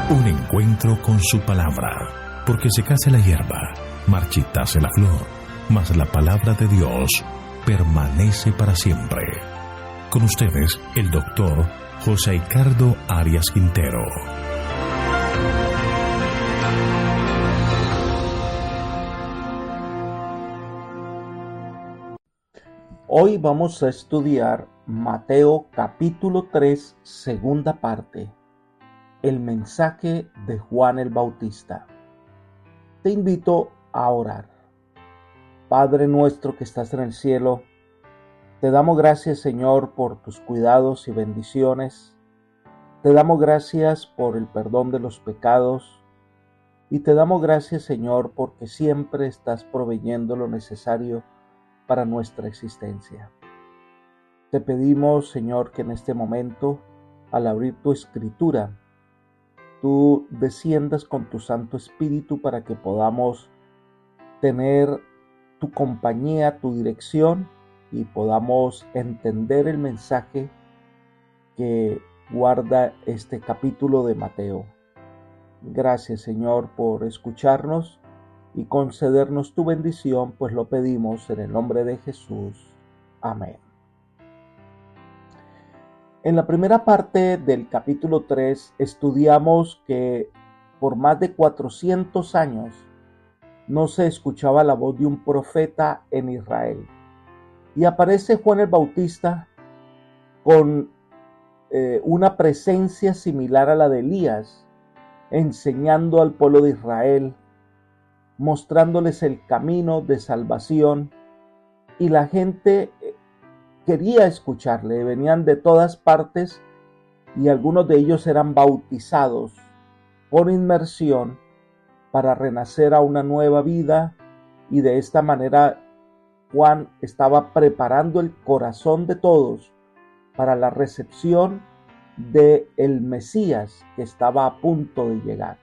Un encuentro con su palabra, porque secase la hierba, marchitase la flor, mas la palabra de Dios permanece para siempre. Con ustedes, el doctor José Ricardo Arias Quintero. Hoy vamos a estudiar Mateo capítulo 3, segunda parte. El mensaje de Juan el Bautista. Te invito a orar. Padre nuestro que estás en el cielo, te damos gracias, Señor, por tus cuidados y bendiciones. Te damos gracias por el perdón de los pecados. Y te damos gracias, Señor, porque siempre estás proveyendo lo necesario para nuestra existencia. Te pedimos, Señor, que en este momento, al abrir tu escritura, tú desciendas con tu Santo Espíritu para que podamos tener tu compañía, tu dirección y podamos entender el mensaje que guarda este capítulo de Mateo. Gracias, Señor, por escucharnos y concedernos tu bendición, pues lo pedimos en el nombre de Jesús. Amén. En la primera parte del capítulo 3 estudiamos que por más de 400 años no se escuchaba la voz de un profeta en Israel. Y aparece Juan el Bautista con una presencia similar a la de Elías, enseñando al pueblo de Israel, mostrándoles el camino de salvación, y la gente quería escucarle, venían de todas partes y algunos de ellos eran bautizados por inmersión para renacer a una nueva vida, y de esta manera Juan estaba preparando el corazón de todos para la recepción del Mesías que estaba a punto de llegar.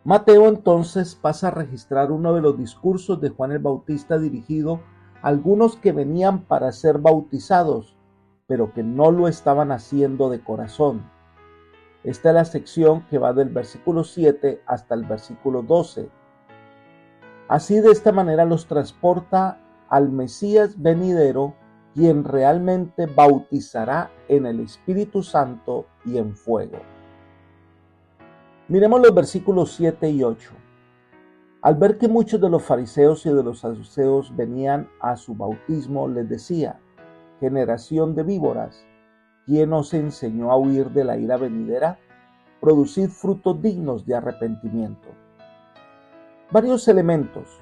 Mateo entonces pasa a registrar uno de los discursos de Juan el Bautista dirigido a algunos que venían para ser bautizados, pero que no lo estaban haciendo de corazón. Esta es la sección que va del versículo 7 hasta el versículo 12. Así, de esta manera los transporta al Mesías venidero, quien realmente bautizará en el Espíritu Santo y en fuego. Miremos los versículos 7 y 8. Al ver que muchos de los fariseos y de los saduceos venían a su bautismo, les decía: generación de víboras, ¿quién os enseñó a huir de la ira venidera? Producid frutos dignos de arrepentimiento. Varios elementos.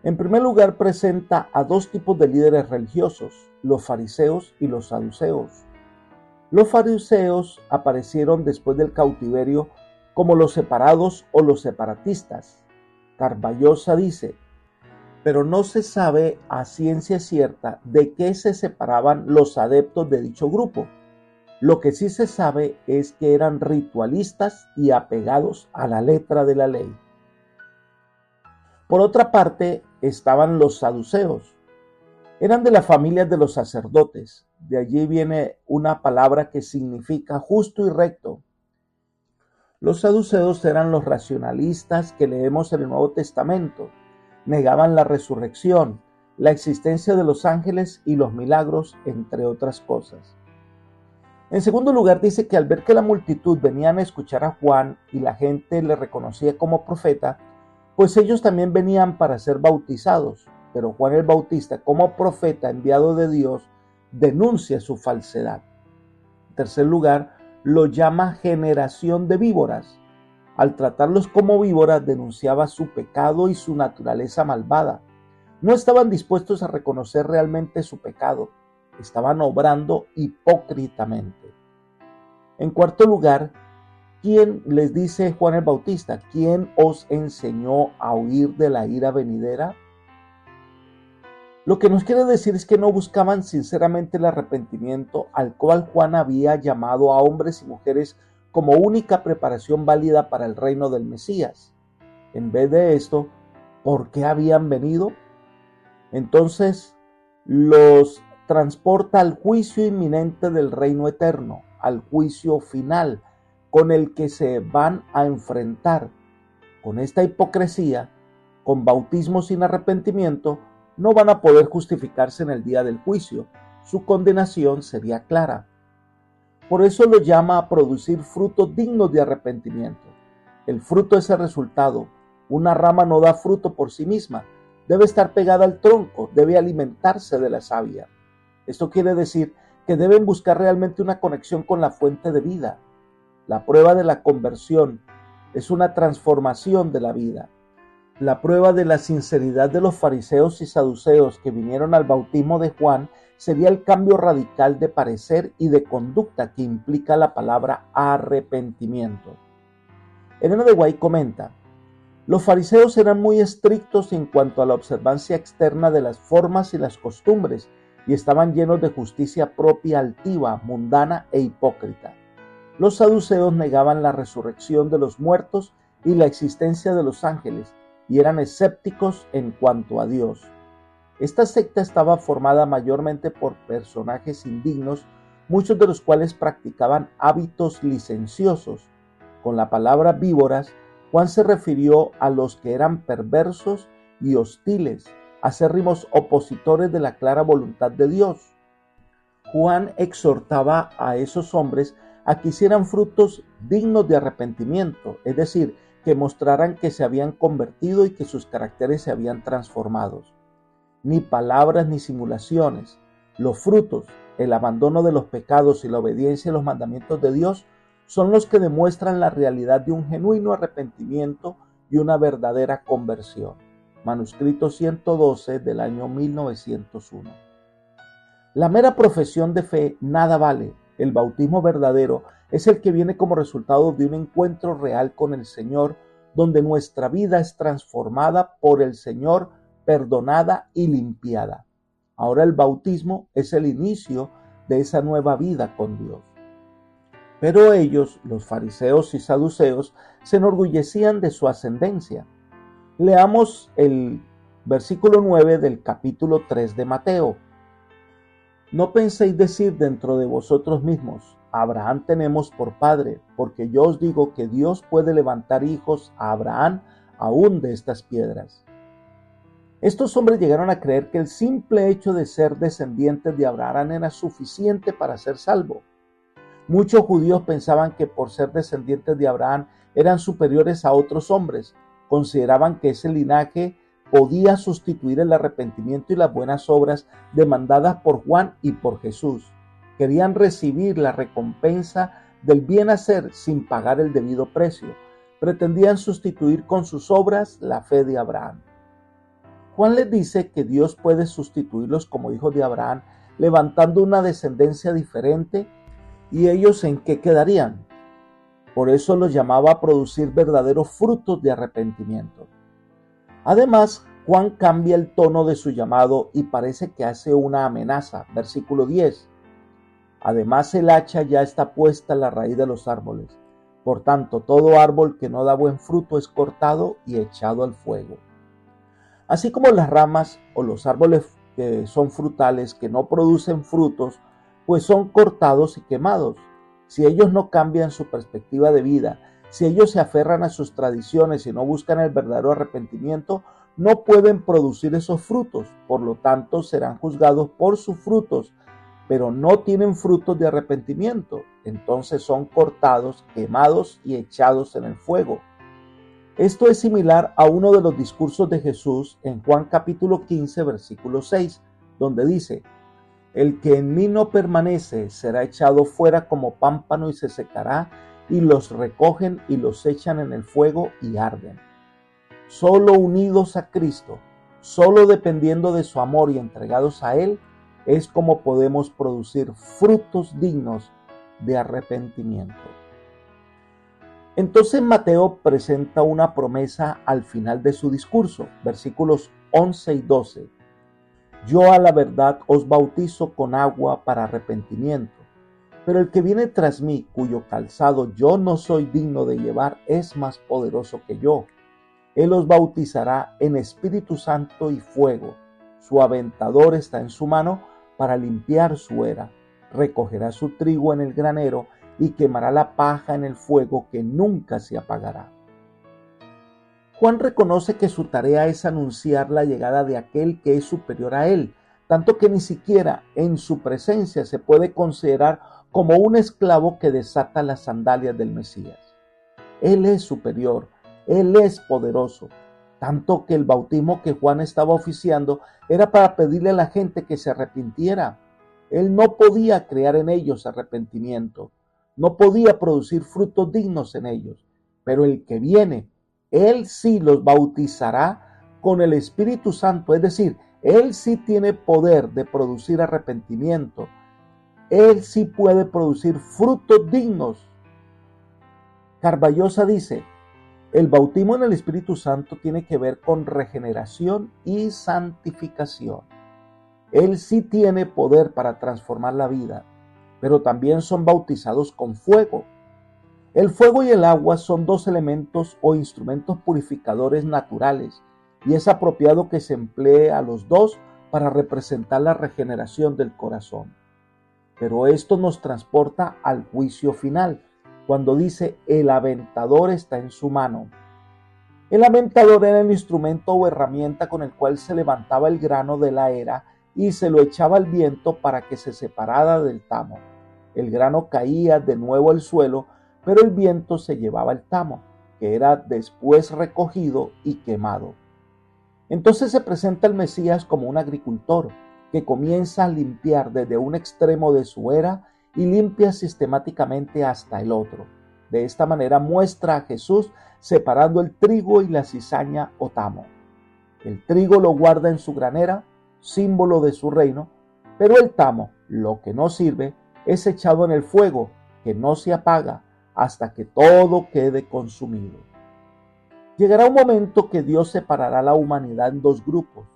En primer lugar, presenta a dos tipos de líderes religiosos, los fariseos y los saduceos. Los fariseos aparecieron después del cautiverio como los separados o los separatistas. Carballosa dice: pero no se sabe a ciencia cierta de qué se separaban los adeptos de dicho grupo. Lo que sí se sabe es que eran ritualistas y apegados a la letra de la ley. Por otra parte, estaban los saduceos. Eran de las familias de los sacerdotes. De allí viene una palabra que significa justo y recto. Los saduceos eran los racionalistas que leemos en el Nuevo Testamento. Negaban la resurrección, la existencia de los ángeles y los milagros, entre otras cosas. En segundo lugar, dice que al ver que la multitud venían a escuchar a Juan y la gente le reconocía como profeta, pues ellos también venían para ser bautizados. Pero Juan el Bautista, como profeta enviado de Dios, denuncia su falsedad. En tercer lugar, lo llama generación de víboras. Al tratarlos como víboras, denunciaba su pecado y su naturaleza malvada. No estaban dispuestos a reconocer realmente su pecado. Estaban obrando hipócritamente. En cuarto lugar, ¿quién les dice Juan el Bautista? ¿Quién os enseñó a huir de la ira venidera? Lo que nos quiere decir es que no buscaban sinceramente el arrepentimiento al cual Juan había llamado a hombres y mujeres como única preparación válida para el reino del Mesías. En vez de esto, ¿por qué habían venido? Entonces los transporta al juicio inminente del reino eterno, al juicio final, con el que se van a enfrentar con esta hipocresía, con bautismo sin arrepentimiento, no van a poder justificarse en el día del juicio. Su condenación sería clara. Por eso lo llama a producir frutos dignos de arrepentimiento. El fruto es el resultado. Una rama no da fruto por sí misma. Debe estar pegada al tronco, debe alimentarse de la savia. Esto quiere decir que deben buscar realmente una conexión con la fuente de vida. La prueba de la conversión es una transformación de la vida. La prueba de la sinceridad de los fariseos y saduceos que vinieron al bautismo de Juan sería el cambio radical de parecer y de conducta que implica la palabra arrepentimiento. Elena de White comenta: los fariseos eran muy estrictos en cuanto a la observancia externa de las formas y las costumbres y estaban llenos de justicia propia altiva, mundana e hipócrita. Los saduceos negaban la resurrección de los muertos y la existencia de los ángeles y eran escépticos en cuanto a Dios. Esta secta estaba formada mayormente por personajes indignos, muchos de los cuales practicaban hábitos licenciosos. Con la palabra víboras, Juan se refirió a los que eran perversos y hostiles, acérrimos opositores de la clara voluntad de Dios. Juan exhortaba a esos hombres a que hicieran frutos dignos de arrepentimiento, es decir, que mostraran que se habían convertido y que sus caracteres se habían transformado. Ni palabras ni simulaciones. Los frutos, el abandono de los pecados y la obediencia a los mandamientos de Dios son los que demuestran la realidad de un genuino arrepentimiento y una verdadera conversión. Manuscrito 112 del año 1901. La mera profesión de fe nada vale. El bautismo verdadero es el que viene como resultado de un encuentro real con el Señor, donde nuestra vida es transformada por el Señor, perdonada y limpiada. Ahora el bautismo es el inicio de esa nueva vida con Dios. Pero ellos, los fariseos y saduceos, se enorgullecían de su ascendencia. Leamos el versículo 9 del capítulo 3 de Mateo. No penséis decir dentro de vosotros mismos: Abraham tenemos por padre, porque yo os digo que Dios puede levantar hijos a Abraham aún de estas piedras. Estos hombres llegaron a creer que el simple hecho de ser descendientes de Abraham era suficiente para ser salvo. Muchos judíos pensaban que por ser descendientes de Abraham eran superiores a otros hombres. Consideraban que ese linaje podía sustituir el arrepentimiento y las buenas obras demandadas por Juan y por Jesús. Querían recibir la recompensa del bien hacer sin pagar el debido precio. Pretendían sustituir con sus obras la fe de Abraham. Juan les dice que Dios puede sustituirlos como hijos de Abraham, levantando una descendencia diferente, ¿y ellos en qué quedarían? Por eso los llamaba a producir verdaderos frutos de arrepentimiento. Además, Juan cambia el tono de su llamado y parece que hace una amenaza. Versículo 10. Además, el hacha ya está puesta en la raíz de los árboles. Por tanto, todo árbol que no da buen fruto es cortado y echado al fuego. Así como las ramas o los árboles que son frutales que no producen frutos, pues son cortados y quemados. Si ellos no cambian su perspectiva de vida, si ellos se aferran a sus tradiciones y no buscan el verdadero arrepentimiento, no pueden producir esos frutos. Por lo tanto, serán juzgados por sus frutos, pero no tienen frutos de arrepentimiento. Entonces son cortados, quemados y echados en el fuego. Esto es similar a uno de los discursos de Jesús en Juan capítulo 15, versículo 6, donde dice: el que en mí no permanece será echado fuera como pámpano y se secará, y los recogen y los echan en el fuego y arden. Solo unidos a Cristo, solo dependiendo de su amor y entregados a Él, es como podemos producir frutos dignos de arrepentimiento. Entonces Mateo presenta una promesa al final de su discurso, versículos 11 y 12. Yo a la verdad os bautizo con agua para arrepentimiento, pero el que viene tras mí, cuyo calzado yo no soy digno de llevar, es más poderoso que yo. Él os bautizará en Espíritu Santo y fuego. Su aventador está en su mano para limpiar su era. Recogerá su trigo en el granero y quemará la paja en el fuego que nunca se apagará. Juan reconoce que su tarea es anunciar la llegada de aquel que es superior a él, tanto que ni siquiera en su presencia se puede considerar como un esclavo que desata las sandalias del Mesías. Él es superior, Él es poderoso, tanto que el bautismo que Juan estaba oficiando era para pedirle a la gente que se arrepintiera. Él no podía crear en ellos arrepentimiento, no podía producir frutos dignos en ellos, pero el que viene, Él sí los bautizará con el Espíritu Santo, es decir, Él sí tiene poder de producir arrepentimiento, Él sí puede producir frutos dignos. Carballosa dice, el bautismo en el Espíritu Santo tiene que ver con regeneración y santificación. Él sí tiene poder para transformar la vida, pero también son bautizados con fuego. El fuego y el agua son dos elementos o instrumentos purificadores naturales, y es apropiado que se emplee a los dos para representar la regeneración del corazón. Pero esto nos transporta al juicio final, cuando dice el aventador está en su mano. El aventador era el instrumento o herramienta con el cual se levantaba el grano de la era y se lo echaba al viento para que se separara del tamo. El grano caía de nuevo al suelo, pero el viento se llevaba el tamo, que era después recogido y quemado. Entonces se presenta el Mesías como un agricultor que comienza a limpiar desde un extremo de su era y limpia sistemáticamente hasta el otro. De esta manera muestra a Jesús separando el trigo y la cizaña o tamo. El trigo lo guarda en su granera, símbolo de su reino, pero el tamo, lo que no sirve, es echado en el fuego, que no se apaga hasta que todo quede consumido. Llegará un momento que Dios separará a la humanidad en dos grupos,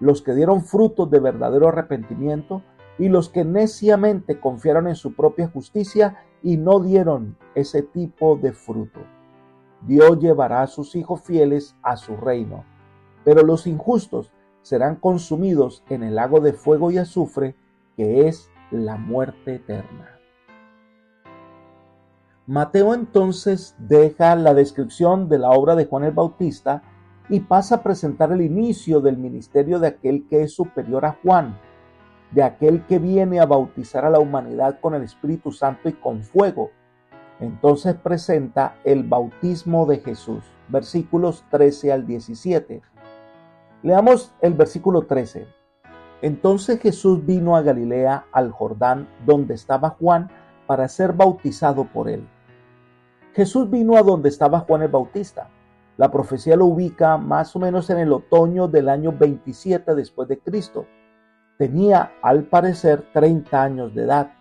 los que dieron frutos de verdadero arrepentimiento y los que neciamente confiaron en su propia justicia y no dieron ese tipo de fruto. Dios llevará a sus hijos fieles a su reino, pero los injustos serán consumidos en el lago de fuego y azufre, que es la muerte eterna. Mateo entonces deja la descripción de la obra de Juan el Bautista y pasa a presentar el inicio del ministerio de aquel que es superior a Juan, de aquel que viene a bautizar a la humanidad con el Espíritu Santo y con fuego. Entonces presenta el bautismo de Jesús, versículos 13 al 17. Leamos el versículo 13. Entonces Jesús vino a Galilea, al Jordán, donde estaba Juan, para ser bautizado por él. Jesús vino a donde estaba Juan el Bautista. La profecía lo ubica más o menos en el otoño del año 27 después de Cristo. Tenía, al parecer, 30 años de edad.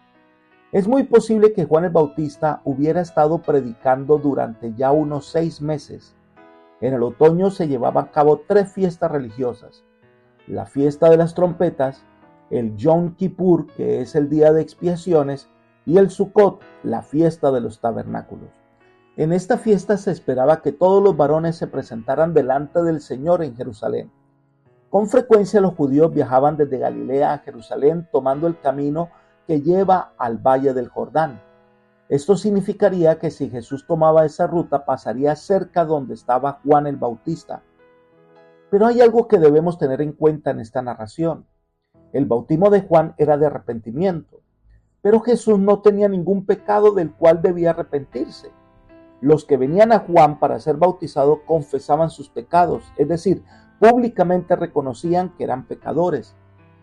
Es muy posible que Juan el Bautista hubiera estado predicando durante ya unos 6 meses. En el otoño se llevaban a cabo 3 fiestas religiosas: la fiesta de las trompetas, el Yom Kippur, que es el día de expiaciones, y el Sukkot, la fiesta de los tabernáculos. En esta fiesta se esperaba que todos los varones se presentaran delante del Señor en Jerusalén. Con frecuencia los judíos viajaban desde Galilea a Jerusalén tomando el camino que lleva al valle del Jordán. Esto significaría que si Jesús tomaba esa ruta pasaría cerca donde estaba Juan el Bautista. Pero hay algo que debemos tener en cuenta en esta narración. El bautismo de Juan era de arrepentimiento, pero Jesús no tenía ningún pecado del cual debía arrepentirse. Los que venían a Juan para ser bautizados confesaban sus pecados, es decir, públicamente reconocían que eran pecadores.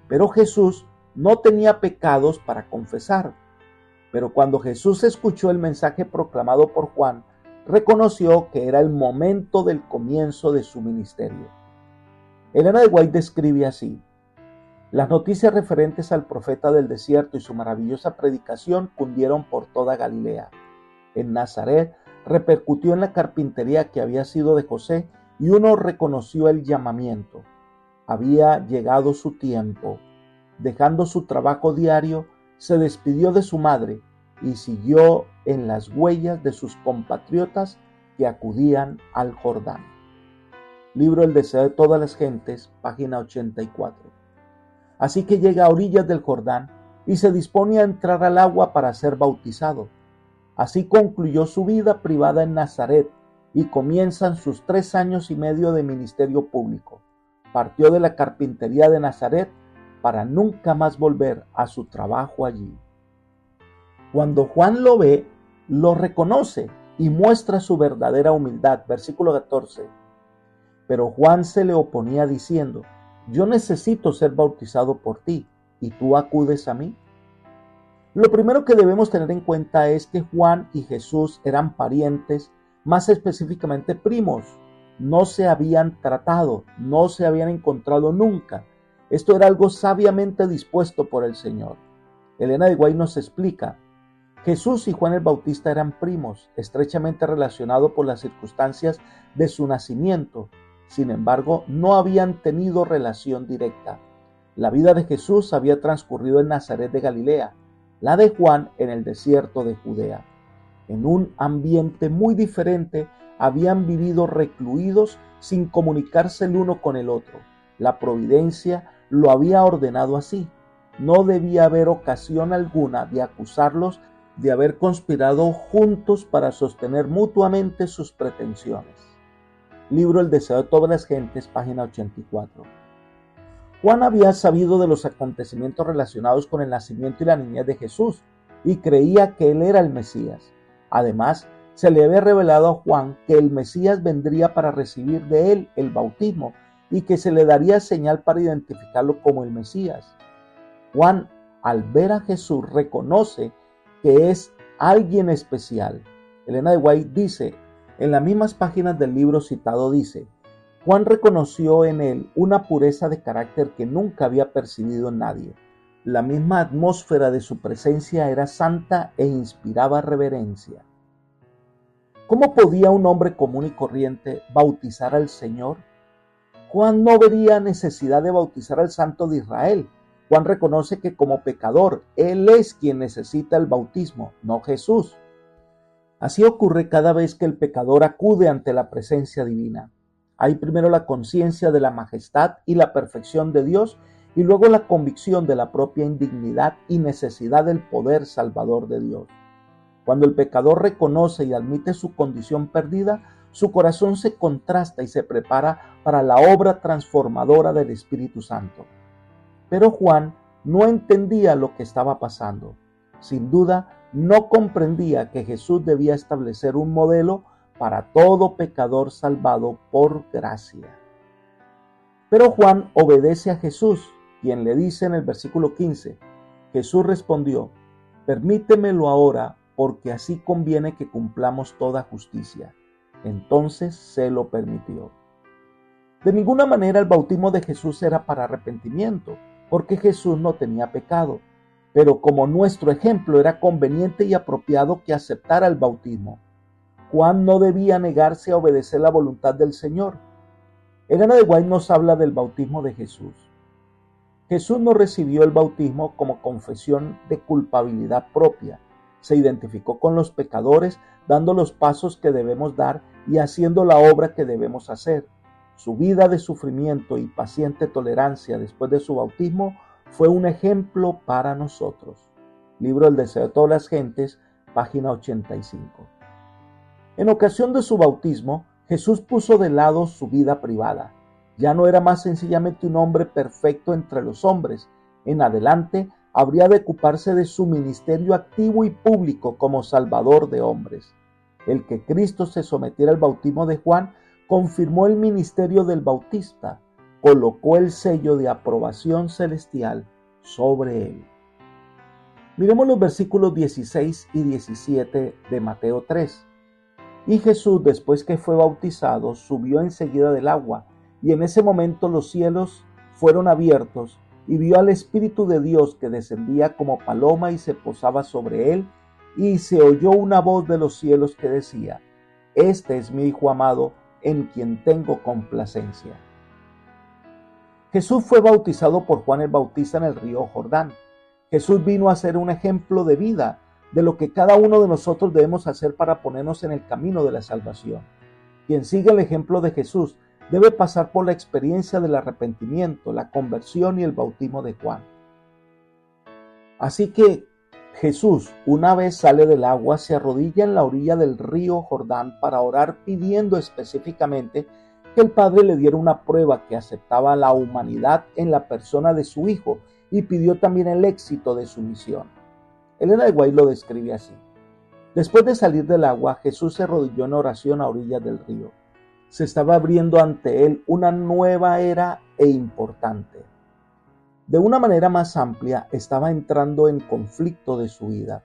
Pero Jesús no tenía pecados para confesar. Pero cuando Jesús escuchó el mensaje proclamado por Juan, reconoció que era el momento del comienzo de su ministerio. Elena de White describe así: las noticias referentes al profeta del desierto y su maravillosa predicación cundieron por toda Galilea. En Nazaret repercutió en la carpintería que había sido de José y uno reconoció el llamamiento. Había llegado su tiempo. Dejando su trabajo diario, se despidió de su madre y siguió en las huellas de sus compatriotas que acudían al Jordán. Libro El deseo de todas las gentes, página 84. Así que llega a orillas del Jordán y se dispone a entrar al agua para ser bautizado. Así concluyó su vida privada en Nazaret y comienzan sus 3 años y medio de ministerio público. Partió de la carpintería de Nazaret para nunca más volver a su trabajo allí. Cuando Juan lo ve, lo reconoce y muestra su verdadera humildad. Versículo 14. Pero Juan se le oponía diciendo: yo necesito ser bautizado por ti, ¿y tú acudes a mí? Lo primero que debemos tener en cuenta es que Juan y Jesús eran parientes, más específicamente primos. No se habían tratado, no se habían encontrado nunca. Esto era algo sabiamente dispuesto por el Señor. Elena de White nos explica: Jesús y Juan el Bautista eran primos, estrechamente relacionados por las circunstancias de su nacimiento. Sin embargo, no habían tenido relación directa. La vida de Jesús había transcurrido en Nazaret de Galilea, la de Juan en el desierto de Judea. En un ambiente muy diferente, habían vivido recluidos sin comunicarse el uno con el otro. La providencia lo había ordenado así. No debía haber ocasión alguna de acusarlos de haber conspirado juntos para sostener mutuamente sus pretensiones. Libro El deseo de todas las gentes, página 84. Juan había sabido de los acontecimientos relacionados con el nacimiento y la niñez de Jesús y creía que él era el Mesías. Además, se le había revelado a Juan que el Mesías vendría para recibir de él el bautismo y que se le daría señal para identificarlo como el Mesías. Juan, al ver a Jesús, reconoce que es alguien especial. Elena de White dice, en las mismas páginas del libro citado dice: Juan reconoció en él una pureza de carácter que nunca había percibido en nadie. La misma atmósfera de su presencia era santa e inspiraba reverencia. ¿Cómo podía un hombre común y corriente bautizar al Señor? Juan no vería necesidad de bautizar al Santo de Israel. Juan reconoce que como pecador, él es quien necesita el bautismo, no Jesús. Así ocurre cada vez que el pecador acude ante la presencia divina. Hay primero la conciencia de la majestad y la perfección de Dios y luego la convicción de la propia indignidad y necesidad del poder salvador de Dios. Cuando el pecador reconoce y admite su condición perdida, su corazón se contrasta y se prepara para la obra transformadora del Espíritu Santo. Pero Juan no entendía lo que estaba pasando. Sin duda, no comprendía que Jesús debía establecer un modelo para todo pecador salvado por gracia. Pero Juan obedece a Jesús, quien le dice en el versículo 15, Jesús respondió: permítemelo ahora, porque así conviene que cumplamos toda justicia. Entonces se lo permitió. De ninguna manera el bautismo de Jesús era para arrepentimiento, porque Jesús no tenía pecado. Pero como nuestro ejemplo era conveniente y apropiado que aceptara el bautismo. Juan no debía negarse a obedecer la voluntad del Señor. Elena de White nos habla del bautismo de Jesús. Jesús no recibió el bautismo como confesión de culpabilidad propia. Se identificó con los pecadores, dando los pasos que debemos dar y haciendo la obra que debemos hacer. Su vida de sufrimiento y paciente tolerancia después de su bautismo fue un ejemplo para nosotros. Libro El deseo de todas las gentes, página 85. En ocasión de su bautismo, Jesús puso de lado su vida privada. Ya no era más sencillamente un hombre perfecto entre los hombres. En adelante, habría de ocuparse de su ministerio activo y público como Salvador de hombres. El que Cristo se sometiera al bautismo de Juan confirmó el ministerio del Bautista, colocó el sello de aprobación celestial sobre él. Miremos los versículos 16 y 17 de Mateo 3. Y Jesús, después que fue bautizado, subió enseguida del agua, y en ese momento los cielos fueron abiertos, y vio al Espíritu de Dios que descendía como paloma y se posaba sobre él, y se oyó una voz de los cielos que decía: Este es mi Hijo amado, en quien tengo complacencia. Jesús fue bautizado por Juan el Bautista en el río Jordán. Jesús vino a ser un ejemplo de vida, de lo que cada uno de nosotros debemos hacer para ponernos en el camino de la salvación. Quien sigue el ejemplo de Jesús debe pasar por la experiencia del arrepentimiento, la conversión y el bautismo de Juan. Así que Jesús, una vez sale del agua, se arrodilla en la orilla del río Jordán para orar, pidiendo específicamente que el Padre le diera una prueba que aceptaba la humanidad en la persona de su Hijo, y pidió también el éxito de su misión. Elena de White lo describe así: después de salir del agua, Jesús se arrodilló en oración a orillas del río. Se estaba abriendo ante él una nueva era e importante. De una manera más amplia, estaba entrando en conflicto de su vida.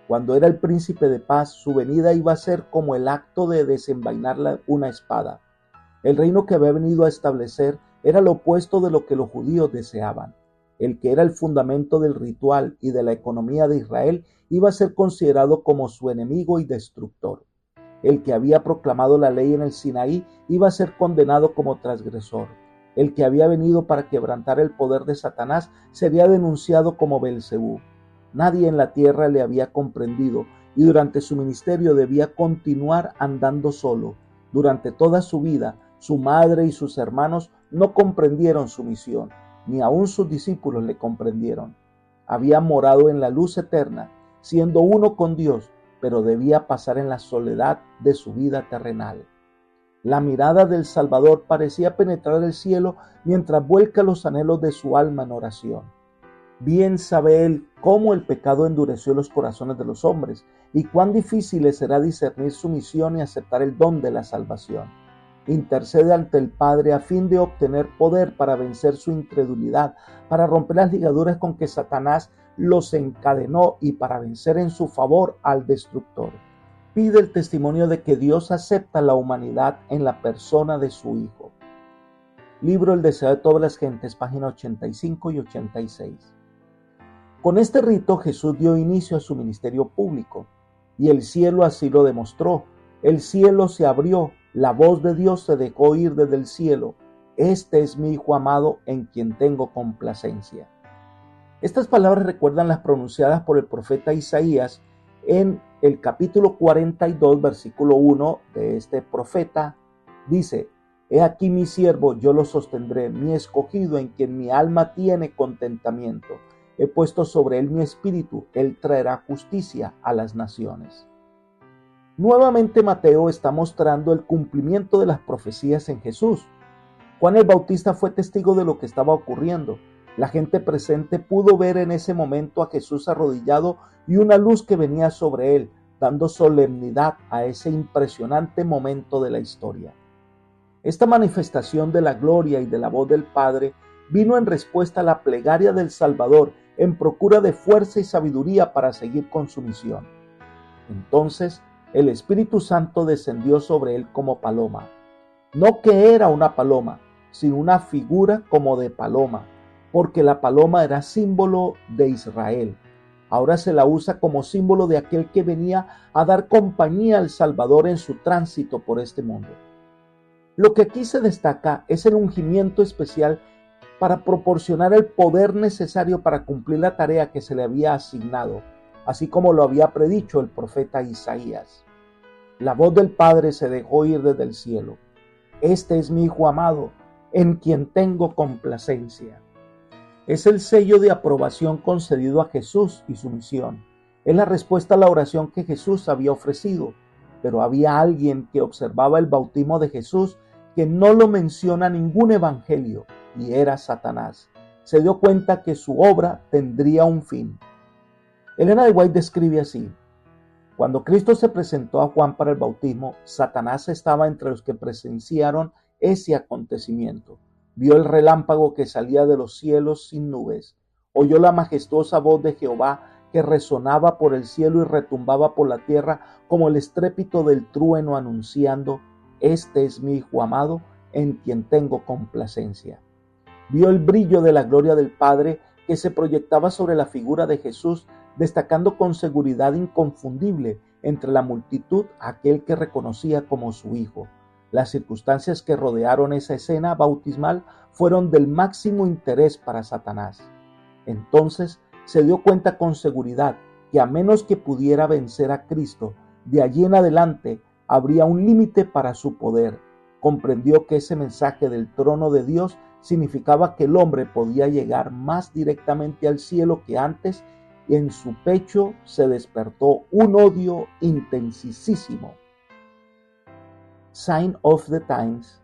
Cuando era el príncipe de paz, su venida iba a ser como el acto de desenvainar una espada. El reino que había venido a establecer era lo opuesto de lo que los judíos deseaban. El que era el fundamento del ritual y de la economía de Israel iba a ser considerado como su enemigo y destructor. El que había proclamado la ley en el Sinaí iba a ser condenado como transgresor. El que había venido para quebrantar el poder de Satanás sería denunciado como Beelzebú. Nadie en la tierra le había comprendido, y durante su ministerio debía continuar andando solo. Durante toda su vida, su madre y sus hermanos no comprendieron su misión, ni aun sus discípulos le comprendieron. Había morado en la luz eterna, siendo uno con Dios, pero debía pasar en la soledad de su vida terrenal. La mirada del Salvador parecía penetrar el cielo mientras vuelca los anhelos de su alma en oración. Bien sabe él cómo el pecado endureció los corazones de los hombres y cuán difícil les será discernir su misión y aceptar el don de la salvación. Intercede ante el Padre a fin de obtener poder para vencer su incredulidad, para romper las ligaduras con que Satanás los encadenó y para vencer en su favor al destructor. Pide el testimonio de que Dios acepta la humanidad en la persona de su Hijo. Libro El deseo de todas las gentes, páginas 85 y 86. Con este rito Jesús dio inicio a su ministerio público, y el cielo así lo demostró. El cielo se abrió, la voz de Dios se dejó oír desde el cielo: este es mi Hijo amado, en quien tengo complacencia. Estas palabras recuerdan las pronunciadas por el profeta Isaías en el capítulo 42, versículo 1 de este profeta. Dice: he aquí mi siervo, yo lo sostendré, mi escogido, en quien mi alma tiene contentamiento. He puesto sobre él mi espíritu, él traerá justicia a las naciones. Nuevamente Mateo está mostrando el cumplimiento de las profecías en Jesús. Juan el Bautista fue testigo de lo que estaba ocurriendo. La gente presente pudo ver en ese momento a Jesús arrodillado y una luz que venía sobre él, dando solemnidad a ese impresionante momento de la historia. Esta manifestación de la gloria y de la voz del Padre vino en respuesta a la plegaria del Salvador en procura de fuerza y sabiduría para seguir con su misión. Entonces el Espíritu Santo descendió sobre él como paloma. No que era una paloma, sino una figura como de paloma, porque la paloma era símbolo de Israel. Ahora se la usa como símbolo de aquel que venía a dar compañía al Salvador en su tránsito por este mundo. Lo que aquí se destaca es el ungimiento especial para proporcionar el poder necesario para cumplir la tarea que se le había asignado, así como lo había predicho el profeta Isaías. La voz del Padre se dejó oír desde el cielo: este es mi Hijo amado, en quien tengo complacencia. Es el sello de aprobación concedido a Jesús y su misión. Es la respuesta a la oración que Jesús había ofrecido, pero había alguien que observaba el bautismo de Jesús que no lo menciona ningún evangelio, y era Satanás. Se dio cuenta que su obra tendría un fin. Elena de White describe así: cuando Cristo se presentó a Juan para el bautismo, Satanás estaba entre los que presenciaron ese acontecimiento. Vio el relámpago que salía de los cielos sin nubes. Oyó la majestuosa voz de Jehová que resonaba por el cielo y retumbaba por la tierra como el estrépito del trueno, anunciando: este es mi Hijo amado, en quien tengo complacencia. Vio el brillo de la gloria del Padre que se proyectaba sobre la figura de Jesús, destacando con seguridad inconfundible entre la multitud aquel que reconocía como su Hijo. Las circunstancias que rodearon esa escena bautismal fueron del máximo interés para Satanás. Entonces se dio cuenta con seguridad que a menos que pudiera vencer a Cristo, de allí en adelante habría un límite para su poder. Comprendió que ese mensaje del trono de Dios significaba que el hombre podía llegar más directamente al cielo que antes y en su pecho se despertó un odio intensísimo. Sign of the Times,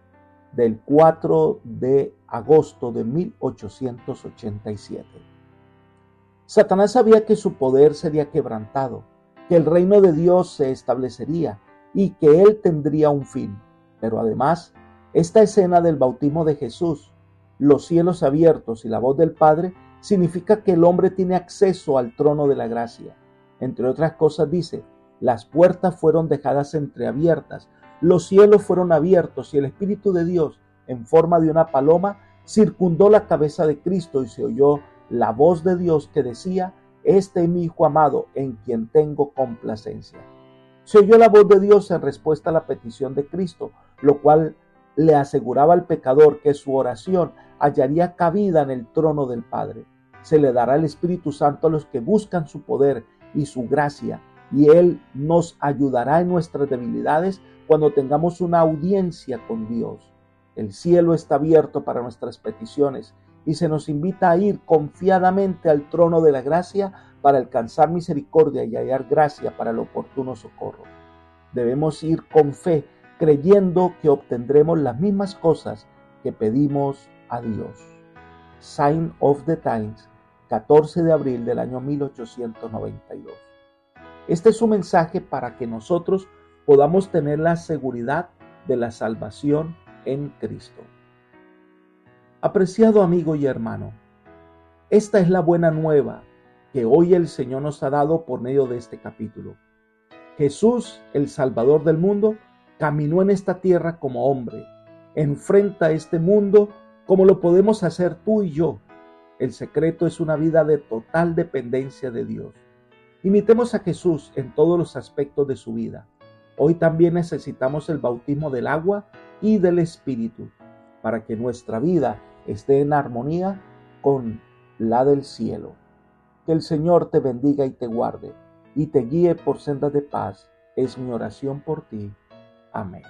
del 4 de agosto de 1887. Satanás sabía que su poder sería quebrantado, que el reino de Dios se establecería y que él tendría un fin. Pero además, esta escena del bautismo de Jesús, los cielos abiertos y la voz del Padre, significa que el hombre tiene acceso al trono de la gracia. Entre otras cosas dice, las puertas fueron dejadas entreabiertas, los cielos fueron abiertos y el Espíritu de Dios, en forma de una paloma, circundó la cabeza de Cristo y se oyó la voz de Dios que decía, este es mi Hijo amado en quien tengo complacencia. Se oyó la voz de Dios en respuesta a la petición de Cristo, lo cual le aseguraba al pecador que su oración hallaría cabida en el trono del Padre. Se le dará el Espíritu Santo a los que buscan su poder y su gracia, y Él nos ayudará en nuestras debilidades cuando tengamos una audiencia con Dios. El cielo está abierto para nuestras peticiones y se nos invita a ir confiadamente al trono de la gracia para alcanzar misericordia y hallar gracia para el oportuno socorro. Debemos ir con fe, creyendo que obtendremos las mismas cosas que pedimos a Dios. Sign of the Times, 14 de abril del año 1892. Este es un mensaje para que nosotros podamos tener la seguridad de la salvación en Cristo. Apreciado amigo y hermano, esta es la buena nueva que hoy el Señor nos ha dado por medio de este capítulo. Jesús, el Salvador del mundo, caminó en esta tierra como hombre, enfrenta este mundo como lo podemos hacer tú y yo. El secreto es una vida de total dependencia de Dios. Imitemos a Jesús en todos los aspectos de su vida. Hoy también necesitamos el bautismo del agua y del Espíritu para que nuestra vida esté en armonía con la del cielo. Que el Señor te bendiga y te guarde y te guíe por sendas de paz. Es mi oración por ti. Amén.